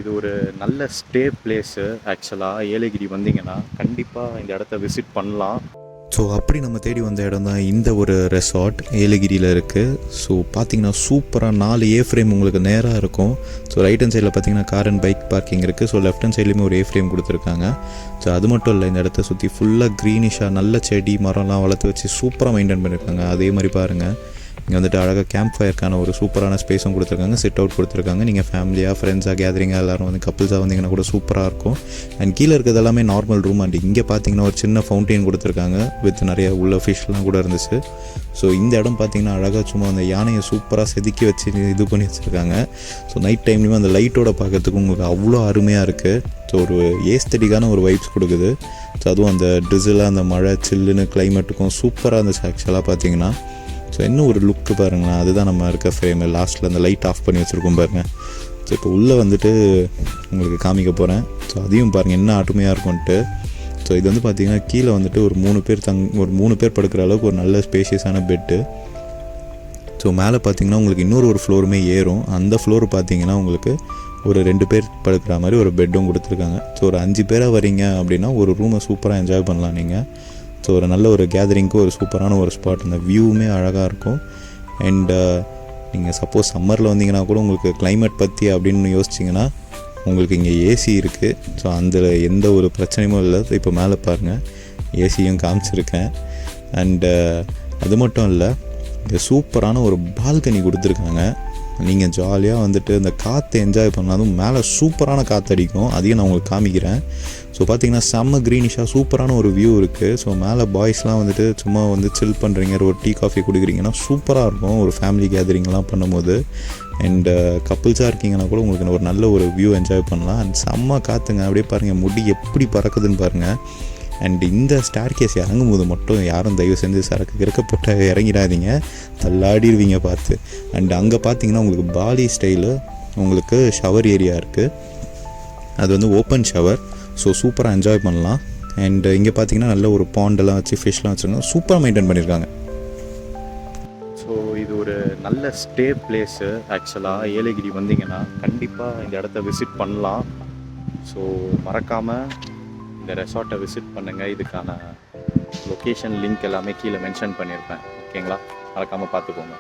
இது ஒரு நல்ல ஸ்டே பிளேஸு. ஆக்சுவலாக ஏலகிரி வந்தீங்கன்னா கண்டிப்பாக இந்த இடத்த விசிட் பண்ணலாம். ஸோ அப்படி நம்ம தேடி வந்த இடம் தான் இந்த ஒரு ரெசார்ட் ஏலகிரியில் இருக்குது. ஸோ பார்த்தீங்கன்னா சூப்பராக 4 ஏ ஃப்ரேம் உங்களுக்கு நேராக இருக்கும். ஸோ ரைட் ஹேண்ட் சைடில் பார்த்தீங்கன்னா கார் அண்ட் பைக் பார்க்கிங் இருக்குது. ஸோ லெஃப்ட் ஹேண்ட் சைட்லேயுமே ஒரு ஏ ஃப்ரேம் கொடுத்துருக்காங்க. ஸோ அது மட்டும் இல்லை, இந்த இடத்த சுற்றி ஃபுல்லாக க்ரீனிஷாக நல்ல செடி மரம்லாம் வளர்த்து வச்சு சூப்பராக மெயின்டைன் பண்ணியிருக்காங்க. அதே மாதிரி பாருங்கள், இங்கே வந்துட்டு அழகாக கேம்ப் ஃபயருக்கான ஒரு சூப்பரான ஸ்பேஸும் கொடுத்துருக்காங்க. சிட் அவுட் கொடுத்துருக்காங்க. நீங்கள் ஃபேமிலியாக ஃப்ரெண்ட்ஸாக கேதரிங்காக எல்லோரும் வந்து கப்புள்ஸாக வந்தீங்கன்னா கூட சூப்பராக இருக்கும். அண்ட் கீழே இருக்கிறது எல்லாமே நார்மல் ரூம். அண்ட் இங்கே பார்த்தீங்கன்னா ஒரு சின்ன ஃபவுண்டெயின் கொடுத்துருக்காங்க வித் நிறைய உள்ள ஃபிஷ்லாம் கூட இருந்துச்சு. ஸோ இந்த இடம் பார்த்தீங்கன்னா அழகாக சும்மா அந்த யானையை சூப்பராக செதுக்கி வச்சு இது பண்ணி வச்சுருக்காங்க. ஸோ நைட் டைம்லேயுமே அந்த லைட்டோட பார்க்கறதுக்கு உங்களுக்கு அவ்வளோ அருமையாக இருக்குது. ஸோ ஒரு ஏஸ்தட்டிக்கான ஒரு வைப்ஸ் கொடுக்குது. ஸோ அதுவும் அந்த ட்ரிசிலாக அந்த மழை சில்லுன்னு கிளைமேட்டுக்கும் சூப்பராக இருந்துச்சு ஆக்சுவலாக பார்த்தீங்கன்னா. ஸோ இன்னும் ஒரு லுக்கு பாருங்களேன், அதுதான் நம்ம இருக்க ஃப்ரேமு. லாஸ்ட்டில் அந்த லைட் ஆஃப் பண்ணி வச்சுருக்கோம் பாருங்கள். ஸோ இப்போ உள்ளே வந்துட்டு உங்களுக்கு காமிக்க போகிறேன். ஸோ அதையும் பாருங்கள் என்ன ஆட்டுமையாக இருக்கும்ன்ட்டு. ஸோ இது வந்து பார்த்திங்கன்னா கீழே வந்துட்டு ஒரு 3 பேர் படுக்கிற அளவுக்கு ஒரு நல்ல ஸ்பேஷியஸான பெட்டு. ஸோ மேலே பார்த்திங்கன்னா உங்களுக்கு இன்னொரு ஃப்ளோருமே ஏறும். அந்த ஃப்ளோர் பார்த்திங்கன்னா உங்களுக்கு ஒரு 2 பேர் படுக்கிற மாதிரி ஒரு பெட்டும் கொடுத்துருக்காங்க. ஸோ ஒரு 5 பேராக வரீங்க அப்படின்னா ஒரு ரூமை சூப்பராக என்ஜாய் பண்ணலாம் நீங்கள். ஸோ ஒரு நல்ல ஒரு கேதரிங்க்கு ஒரு சூப்பரான ஒரு ஸ்பாட். அந்த வியூவுமே அழகாக இருக்கும். அண்டு நீங்கள் சப்போஸ் சம்மரில் வந்தீங்கன்னா கூட உங்களுக்கு கிளைமேட் பற்றி அப்படின்னு யோசிச்சிங்கன்னா உங்களுக்கு இங்கே ஏசி இருக்குது. ஸோ அந்த எந்த ஒரு பிரச்சனையும் இல்லை. இப்போ மேலே பாருங்கள், ஏசியும் காமிச்சிருக்கேன். அண்டு அது மட்டும் இல்லை, இங்கே சூப்பரான ஒரு பால்கனி கொடுத்துருக்காங்க. நீங்கள் ஜாலியாக வந்துட்டு அந்த காற்றை என்ஜாய் பண்ணலாம். அதுவும் மேலே சூப்பரான காற்று அடிக்கும். அதையும் நான் உங்களுக்கு காமிக்கிறேன். ஸோ பார்த்தீங்கன்னா செம்ம க்ரீனிஷாக சூப்பரான ஒரு வியூ இருக்குது. ஸோ மேலே பாய்ஸ்லாம் வந்துட்டு சும்மா வந்து சில் பண்ணுறீங்க, ஒரு டீ காஃபி குடிக்கிறீங்கன்னா சூப்பராக இருக்கும் ஒரு ஃபேமிலி கேதரிங்லாம் பண்ணும்போது. அண்டு கப்புள்ஸாக இருக்கீங்கன்னா கூட உங்களுக்கு ஒரு நல்ல ஒரு வியூ என்ஜாய் பண்ணலாம். அண்ட் செம்ம காற்றுங்க. அப்படியே பாருங்கள் முடி எப்படி பறக்குதுன்னு பாருங்கள். அண்ட் இந்த ஸ்டார் கேஸ் இறங்கும் போது மட்டும் யாரும் தயவு செஞ்சு சரக்கு போட்டு இறங்கிடாதீங்க, தள்ளாடிடுவீங்க பார்த்து. அண்ட் அங்கே பார்த்தீங்கன்னா உங்களுக்கு பாலி ஸ்டைலு உங்களுக்கு ஷவர் ஏரியா இருக்குது. அது வந்து ஓப்பன் ஷவர். ஸோ சூப்பராக என்ஜாய் பண்ணலாம். அண்ட் இங்கே பார்த்தீங்கன்னா நல்ல ஒரு பாண்டெல்லாம் வச்சு ஃபிஷ்லாம் வச்சுருக்காங்க. சூப்பராக மெயின்டைன் பண்ணியிருக்காங்க. ஸோ இது ஒரு நல்ல ஸ்டே பிளேஸு. ஆக்சுவலாக ஏலகிரி வந்தீங்கன்னா கண்டிப்பாக இந்த இடத்த விசிட் பண்ணலாம். ஸோ மறக்காமல் இந்த ரெசார்ட்டை விசிட் பண்ணுங்கள். இதுக்கான லொக்கேஷன் லிங்க் எல்லாமே கீழே மென்ஷன் பண்ணியிருப்பேன். ஓகேங்களா, மறக்காமல் பார்த்துக்கோங்க.